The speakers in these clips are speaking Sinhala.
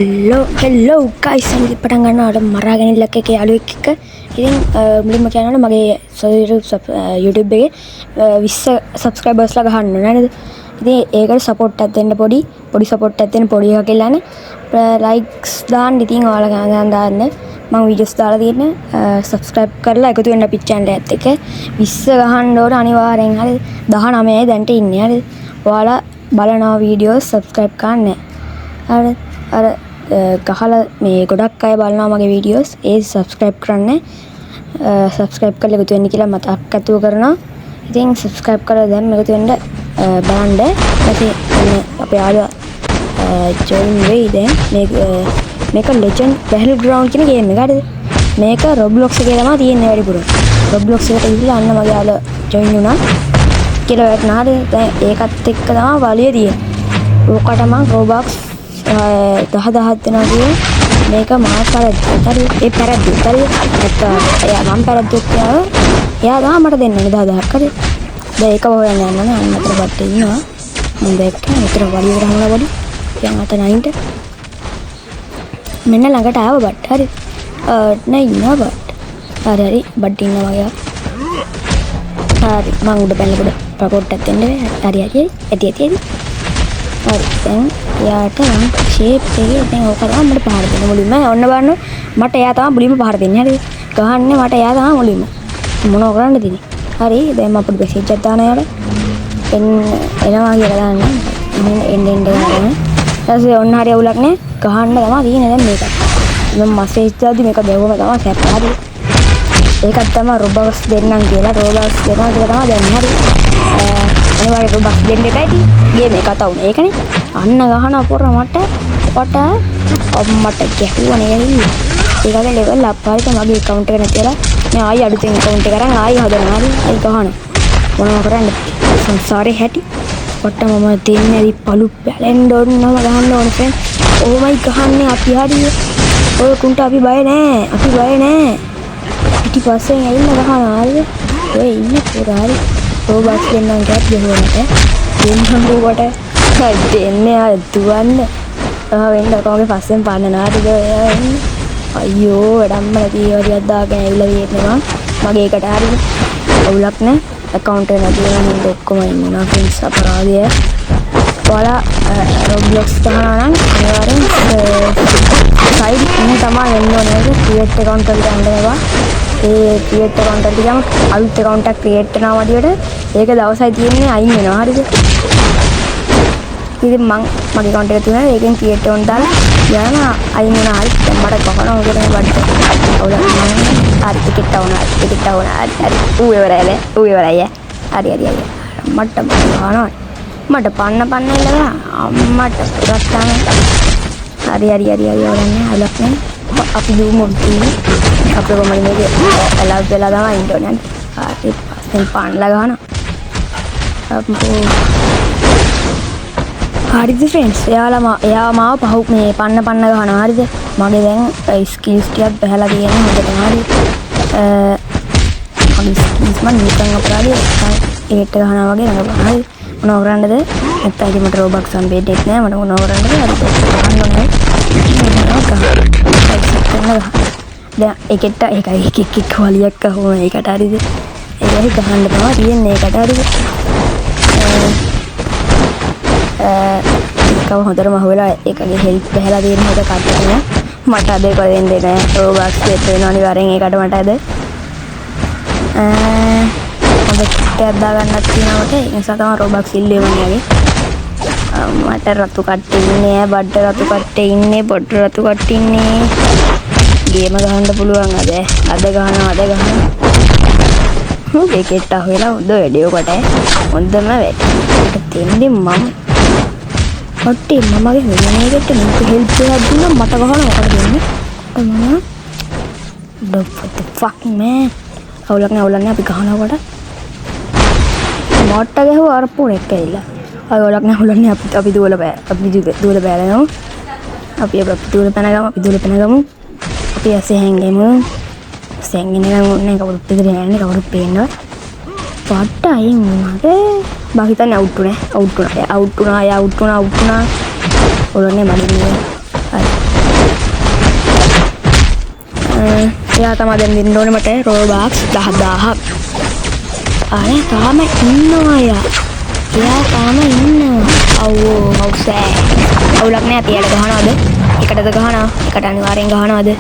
හෙල්ලෝ ගයිස් සල්ලි පටන් ගන්නවට මරාගෙන ඉල්ලක් එකේ යාළුවෙක් එක්ක ඉතින් මුලින්ම කියනවා මගේ YouTube එකේ 20 subscribersලා ගහන්න ඕන නේද ඉතින් ඒකට සපෝට් එකක් දෙන්න පොඩි සපෝට් එකක් දෙන්න පොඩි එකක් ඉල්ලන්නේ ලයික්ස් දාන්න ඉතින් ඔයාලා ගාන දාන්න මම වීඩියෝස් දාලා තියෙන subscribe කරලා එකතු වෙන්න අපේ channel එකත් එක්ක 20 ගහන්න ඕන අනිවාර්යෙන් හරි 19යි දැන්ට ඉන්නේ හරි ඔයාලා බලනවා වීඩියෝස් subscribe කරන්න හරි අර ගහලා මේ ගොඩක් අය බලනවා මගේ වීඩියෝස් ඒ subscribe කරන්න subscribe කරලා එකතු වෙන්න කියලා මතක් අතුව කරනවා ඉතින් subscribe කරලා දැන් එකතු වෙන්න බලන්න ඊපස්සේ අපේ යාළුවා join වෙයි දැන් මේක legend battleground කියන ගේම් එක හරිද මේක roblox එකේ තමයි තියෙන්නේ වැඩිපුර roblox එකට ගිහලා අන්න මගේ යාළුවා join වුණා කියලා වැටුණා හරිද දැන් ඒකත් එක්ක තමයි වලිය තියෙන්නේ ඕකට මම roblox 10,000 දෙනා කියන මේක මාත් පරද්දා හරි ඒ පරද්දා හරි එයා මම පරද්දා එයා ගා මට දෙන්නේ 10,000ක් හරි දැන් ඒක හොයන්න යන්න ඕනේ අන්න අතර බට්ටේ ඉන්නවා මම දැක්කා මෙතන වලිය ගහනවා වඩි යන් අත නයින්ට මෙන්න ළඟට ආව බට් හරි නෑ ඉන්නවා බට් හරි බට් ඉන්නවා වගේ හරි මම උඩ පැනලා පොඩ්ඩක් දෙන්න හරි හරි ඇටි හරි දැන් යාට නම් ෂේප් එකේ දැන් ඕක තමයි මට පහර දෙන්න මුලින්ම ඔන්න බලන්න මට එයා තමයි මුලින්ම පහර දෙන්නේ හරිද ගහන්නේ මට එයා තමයි මුලින්ම මොනව කරන්නද ඉතින් හරි දැන් මම අපිට මෙසේජ් එකක් දානවා යාට එනවා කියලා දාන්න එන්න ගන්න ඊපස්සේ ඔන්න හරි අවුලක් නෑ ගහන්න තමයි තියෙන්නේ දැන් මේක මම මෙසේජ් දාද්දි මේක බැලුවම තමයි සැප හරි ඒකත් තමයි රොබක්ස් දෙන්නම් කියලා රොබක්ස් දෙනවා කියලා තමයි දැන් හරි අනිවාර්යෙන් රොබක්ස් දෙන්න එකයි ගේම් එක කතා වුණේ ඒකනේ අන්න ගහන පොර මට අම්මට ගැහුවා නේද ඒකගේ ලෙවල් අප් හරියට මගේ account එක නැතිලා මම ආයි අලුතෙන් account එක කරන් ආයි හදනවා හරි අයි ගහන මොනව කරන්නේ සංසාරේ හැටි වට මම දෙන්නේ හරි පළු බැලෙන්න ඕනම ගහන්න ඕන ෆ්‍රෙන්ඩ් ඕමයි ගහන්නේ අපි හරිය ඔය කුන්ට අපි බය නෑ පිටිපස්සෙන් ඇවිල්ලා ගහනවා හරිද ඔය ඉන්නේ පුරා හරි රොබක්ස් දෙන්නම් ගැප් ගහනට දෙන්නම් රෝබට දෙන්නේ ආ දුවන්න වෙන්න කොහොමද පස්සෙන් පාන්නනා ටික අයියෝ වැඩම්ම නැති වරියක් දාගෙන ඇවිල්ලා තියෙනවා මගේ එකට හරිද අවුලක් නෑ account එක නැති වෙන හින්දා ඔක්කොම ඉන්නවා ෆ්‍රෙන්ඩ්ස් අපරාධය ඔයාලා Roblox ගහනවා නම් අනිවාර්යෙන් සයිඩ් ඉන්න තමයි එන්න ඕනේ create account එකට යන්න ඒවා ඒ create account එකට ගියාම අලුත් account එකක් create වෙනවා වඩියට ඒක දවසයි තියෙන්නේ අයින් වෙනවා හරිද ඉතින් මගේ account එක තුනයි ඒකෙන් create on දාලා යනවා අයින් වුණා හරි දැන් මට කොහොමද මොකද බඩ අවුලක් නෑ හරි ටිකට් වුණා හරි ඌ ඉවරයි හරි මට ගහනවා මට පන්න ඉල්ලලා අම්මට පුරස්තාන හරි අවරන්නේ හලක් නෑ අපි දුමු ඉන්නේ අපේ කොමඩ මේක අලව් වෙලා තමයි ඉන්න ඕනේ හරි පස්සෙන් පන්නලා ගහනවා හරිද ෆ්‍රෙන්ඩ්ස් එයා මාව පහු මේ පන්න ගහනවා හරිද මගේ දැන් ස්කිල්ස් ටිකක් බහලා තියෙනවා හොඳට හරි මගේ ස්කිල්ස් මම නිකන් අපරාධය ඒකට ගහනවා වගේ නේද හරි මොනව කරන්නද නැත්නම් ඉතින් මට රොබක්ස් හම්බෙන්නේ නැහැ මට මොනව කරන්නද හරි දැන් ඒකට එක වලියක් අහුව ඒකට හරිද ඒකයි ගහන්න තමයි තියෙන්නේ ඒකට හරිද ඒකව හොඳටම අහුවෙලා ඒකගේ හෙල්ප් බහලා දෙන්න හොඳ කට්ටියක් මට අද ඒක දෙන්නේ නැහැ රොබක්ස් දෙන්න වෙනවා අනිවාර්යෙන් ඒකට මට අද හොඳ කිට්ටයක් දාගන්නත් තියෙනවා මට ඒ නිසා තමයි රොබක්ස් ඉල්ලුවේ මම යාගේ මට රතු කට්ටේ ඉන්නේ බඩ රතු කට්ටේ ඉන්නේ පොඩ රතු කට්ටේ ඉන්නේ ගේම ගහන්න පුළුවන් අද ගහනවා ඒකෙට අහුවෙලා හොඳ වැඩියෝ කොට හොඳම වැඩ දෙන්නේ මම ඔට්ටි මමගේ හොයන්නේකට මේක හෙල්ප් එකක් දුන්නා මට ගහනවා මොකද දෙන්නේ මම what the fuck man අවුලක් නෑ අපි ගහනකොට මොට්ට ගහුවා අර පුනේ කැයිලා අවුලක් නෑ අපි දුවල බෑලනවා අපි දුවල පැනගමු අපි ඇසේ හැංගෙමු සැංගෙන නම් ඕනේ කවුරුත් ඉදිරිය යන්නේ කවුරුත් පේනවා පට්ට අයින් වුණාද මම හිතන්නේ අවුට් වුණා ඔලන්නේ මඩින්නේ හරි එයා තමයි දැන් දෙන්න ඕනේ මට රෝබක්ස් 10000ක්. අනේ තාම ඉන්නවා එයා. එයා තාම ඉන්නවා. අවෝ මවුසේ. අවුලක් නෑ තියලා ගහනවද? එකටද ගහනවා? එකට අනිවාර්යෙන් ගහනවද?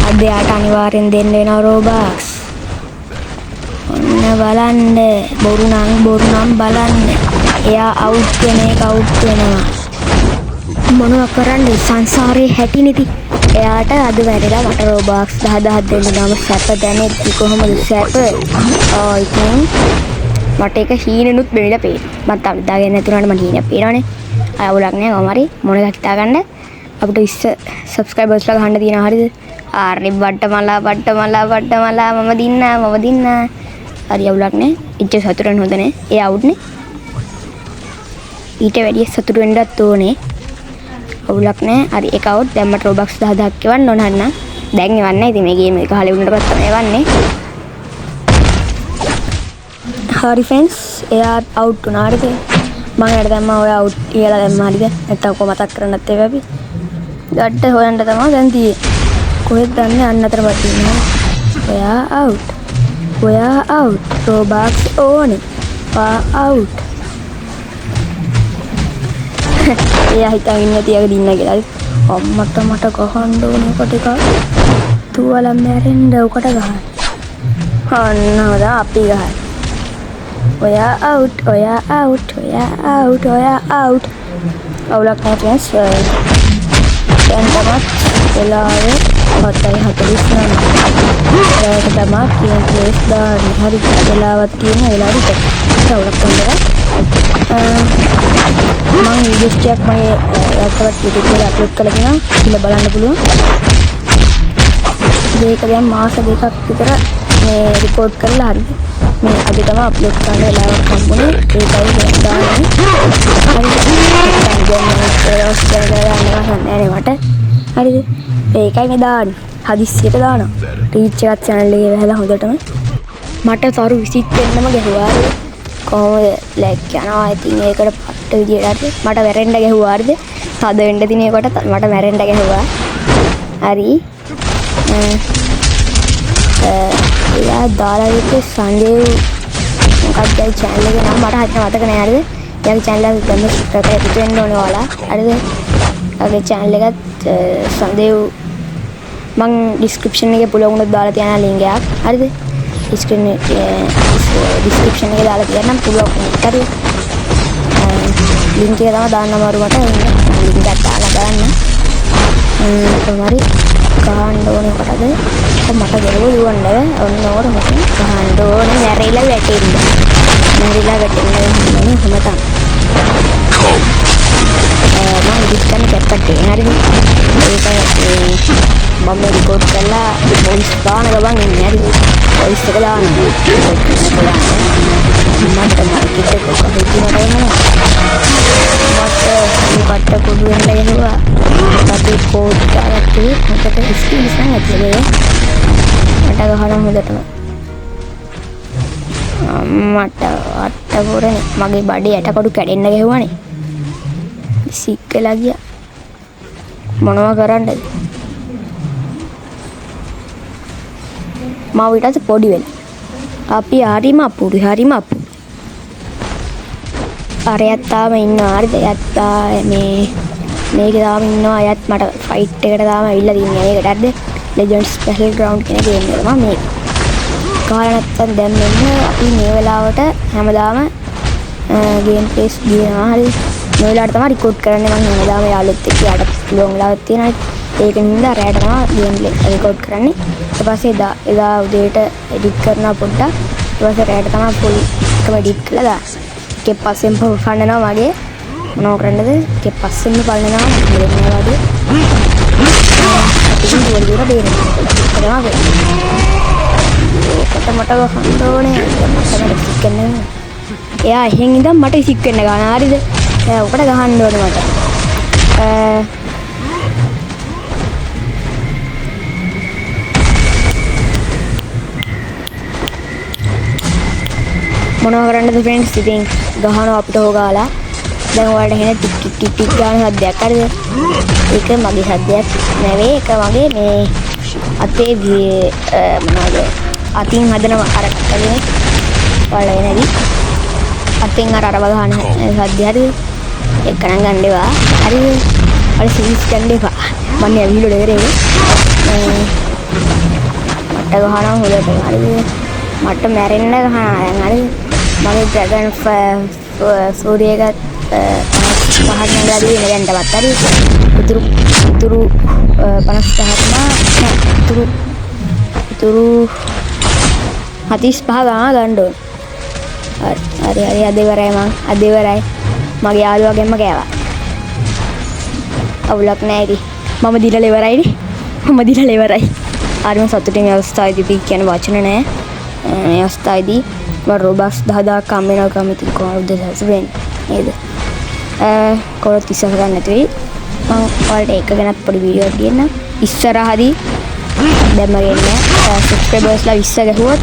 අද යාට අනිවාර්යෙන් දෙන්න වෙනවා රෝබක්ස්. ඔන්න බලන්න. බොරු නම් බලන්න. එයා අවුට් වෙන එක අවුට් වෙනවා. මොනවා කරන්නේ සංසාරේ හැටිනෙති. එයාට අද වැඩිලා මට රෝබක්ස් 10000ක් දෙන්න ගම සැප දැනෙද්දි කොහොමද සැප? ඉතින් මට ඒක හීනෙනුත් බෙවිලා පේනවා. මම තාම දාගෙන නැතුණාට මට හීනයක් පේනවනේ. අවුලක් නෑ කොහමරි මොන එකක් හිතාගන්න. අපිට 20 සබ්ස්ක්‍රයිබර්ස්ලා ගහන්න තියෙනවා හරිද? හරි බට්ටමලා මම දින්න. හරි අවුලක් නෑ. ඉච්ච සතුටෙන් හොඳ නෑ. ඒ අවුට්නේ. ඊට වැඩිය සතුටු වෙන්නත් ඕනේ. අවුලක් නෑ. හරි ඒක අවුට්. දැන් මට රෝබක්ස් 10000ක් එවන්න ඕන හරිනම්. දැන් එවන්නේ. ඉතින් මේ ගේම් එක ගහලා ඉන්නට පස්සේ තමයි එවන්නේ. හරි ෆ්‍රෙන්ඩ්ස් එයා අවුට් වුණා හරිද? මම එයාට දැම්මා ඔය අවුට් කියලා දැම්මා හරිද? නැත්තම් කො මතක් කරන්නත් ඒවා අපි. ගඩට හොයන්න තමයි දැන් තියෙන්නේ. කොහෙද දන්නේ අන්න අතරපත් ඉන්නවා. ඔයා අවුට්. රෝබක්ස් ඕනේ. අවුට්. එයා හිතාගෙන ඉන්නේ තියක දින්න කියලා. අම්මට මට ගහන්න ඕනේ කොට එක. තුවල මැරෙන්න උකට ගහන්න. අන්නවද අපි ගහන්න. ඔයා අවුට්. අවුලක් නෑ ෆ්‍රෙන්ඩ්ස්. දැන් තමයි වෙලාවේ 7:49. ඒක තමයි කියන ප්ලේස් දාන්න. හරි වෙලාවක් තියෙන වෙලාවට අවුලක් නැහැ. මම වීඩියෝස් ටිකක් මගේ YouTube එකේ අප්ලෝඩ් කරලා තියෙනවා. ඉතින් බලන්න පුළුවන්. මේක දැන් මාස දෙකක් විතර මේ රෙකෝඩ් කරලා හරිද? මේ අද තමයි අප්ලෝඩ් කරන්න වෙලාවක් හම්බුනේ. ඒකයි දැන් දාන්නේ. හරිද? ඒකයි මේ දාන්නේ. හදිස්සියට දානවා. රීච් එකත් channel එකේ වැහලා හොඳටම. මට තරු 20 වෙන්නම ගැහුවා. කොහොමද ලැග් යනවා. ඉතින් ඒකට පට්ට විදියට මට වැරෙන්න ගැහුවා හරිද? තද වෙන්න දිනේකට මට මැරෙන්න ගැහුවා. හරි. එයා දාලා ඉන්නේ සංජේව් මොකක්ද channel එකේ නම මට හරියට මතක නෑ හරිද? එයාගේ channel එක ගන්න සබ්ස්ක්‍රයිබ් කරලා ඉන්න ඕනේ ඔයාලා. හරිද? එයාගේ channel එකත් සංජේව් මං description එකේ පුළුවන් උනොත් දාලා තියන link එකක්. හරිද? description එකේ දාලා තියන්නම් පුළුවන්. හරිද? link එක තමයි දාන්න අමාරු මට. link එකක් දාලා දාන්න. කොහොමරි ගහන්න ඕනේ කොටද? මට ගලව දුවන්නේ. ඔන්න ඕක මොකද? ගහන්න ඕනේ මැරිලා වැටෙන්න. ඕනේ කොහොම තමයි. මම ඉස්සන්න කැප්පට් එක හරිද? ඒක මම රෙකෝඩ් කරලා වොයිස් දාන ගමන් ඉන්නේ හරිද? වොයිස් එක දාන්න. මට මාකට් එක කොහොමද තියෙන්නේ? මට පොඩු වෙන්න ගිහුවා. අපි කෝඩ් දාගත්තේ මොකද ස්කිල්ස් නැහැ මට ගහන හොඳටම. මට අට්ටපොරේ මගේ බඩේ යටකොඩු කැඩෙන්න ගිහුවානේ. සික් වෙලා ගියා. මොනවා කරන්නද? මම ඊට පස්සේ පොඩි වෙලා. අපි හරිම අපුරු. අරයත් තාම ඉන්නවා හරිද? යත්තා මේකේ තාම ඉන්නවා. අයත් මට ෆයිට් එකට තාම ඇවිල්ලා තින්නේ. ඒකට හරිද? Legends Battleground කියන ගේම් එක තමයි මේක. කාලා නැත්තම් දැන් මෙන්න අපි මේ වෙලාවට හැමදාම ගේම් ප්ලේස් දිනනවා හරිද? මේ වෙලාවට තමයි රෙකෝඩ් කරන්නේ. මම හැමදාම යාළුවොත් එක්ක යාට පුළුවන් වෙලාවක් තියෙනවා. ඒක නින්දා රැයට තමයි ගේම් රෙකෝඩ් කරන්නේ. ඊට පස්සේ එදා උදේට එඩිට් කරනවා පොඩ්ඩක්. ඊට පස්සේ රැයට තමයි ෆුල් එකම එඩිට් කරලා දාන්නේ. ඒක පස්සෙන් පන්නනවා මගේ මොනව කරන්නද? ඒක පස්සෙන්ම පන්නනවා මම දෙන්නවා වගේ. ඉතින් දුර බේරෙනවා. ඒකට මට ගහන්න ඕනේ. මට සික් වෙන්න. එයා එහෙන් ඉඳන් මට සික් වෙන්න ගන්න හරිද? එයා උකට ගහන්න ඕනේ මට. මොනවා කරන්නද ෆ්‍රෙන්ඩ්ස්? ඉතින් ගහනවා අපිට හොගාලා. දැන් ඔයාලට හෙන ටික් ටික් ටික් ටික් ගාන සද්දයක් හරිද? ඒක මගේ සද්දයක් නෙවෙයි. ඒක මගේ මේ අතේ මොනවද අතින් හදන අර කලින් වල එනදි අතින් අර ගහන සද්ද හරි එක්කනම් ගන්න එපා හරිද අර සීස් ගන්න එපා මම ඇවිල්ලා දෙරේ මට ගහනවා හොදට හරිද මට මැරෙන්න ගහනවා දැන් හරිද මගේ ඩ්‍රැගන් සූර්යයගත් පහක් නැගලා දිනේ දැන්ටවත් හරි ඉතුරු 55ක් ඉතුරු 45 ගන්න ඕන හරි අද ඉවරයි මගේ යාළුවාගෙන්ම කෑවා අවුලක් නැහැ ඉතින් මම දිනලා ඉවරයිනේ හරිම සතුටින් මේ අවස්ථාවේදී පික් කියන වචන නැහැ මේ අවස්ථාවේදී මම රොබක්ස් 10000ක් හම්බ වෙනවා කමිටි කොහොමද වෙන්නේ නේද කොහොමද කිසක ගන්න නැති වෙයි මම ඔයාලට එක ගැනත් පොඩි වීඩියෝ එකක් ගන්නම් ඉස්සරහදී දැන් මගේ ඉන්නේ සබ්ස්ක්‍රයිබර්ස්ලා 20 ගැහුවොත්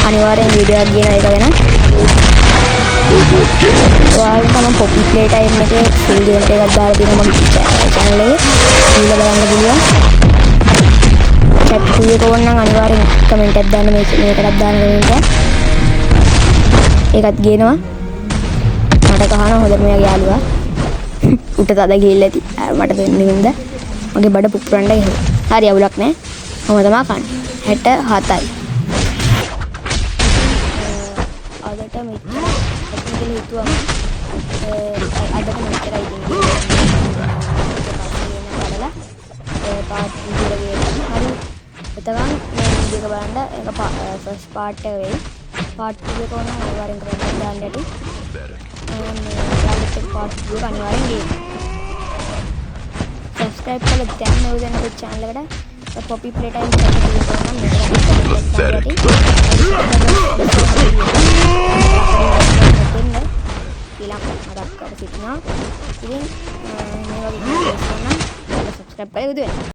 අනිවාර්යෙන් වීඩියෝ එකක් ගන්න එක වෙන ඔයාලට මම පොපි ප්ලේ ටයිම් එකේ ෆුල් ගේම් එකක් දාලා තියෙනවා මගේ channel එකේ ඊළඟ බලන්න පුළුවන් chat එක ඕනනම් අනිවාර්යෙන් කමෙන්ට් එකක් දාන්න මේකටත් දාන්න කමෙන්ට් එකත් ගේනවා මට කහන හොඳ මෙයාගේ යාළුවා උට තද ගිහිල්ලා ඇති මට දෙන්නේ හින්දා මගේ බඩ පුපුරන්න ගිහුවා හරි අවුලක් නැහැ මම තමයි කන්නේ 67යි අදට මෙච්චර ඇතින් හිතුවම අදට මෙච්චරයි ඉතින් බලලා පාට් විදියට ගේනවා හරි එතකන් මේ වීඩියෝ එක බලන්න ඒක ෆස්ට් පාර්ට් එක වෙයි පාර්ට් 2 එක ඕන අනිවාර්යෙන් කරන්න දාන්න ඇති යාළුවෙක් පාර්ට් 2 එක අනිවාර්යෙන් ගේන්න සබ්ස්ක්‍රයිබ් කරලා දැන් නෝ දැන් අපේ channel එකට පොපි ප්ලේ ටයිම් එකක් සබ්ස්ක්‍රයිබ් කරලා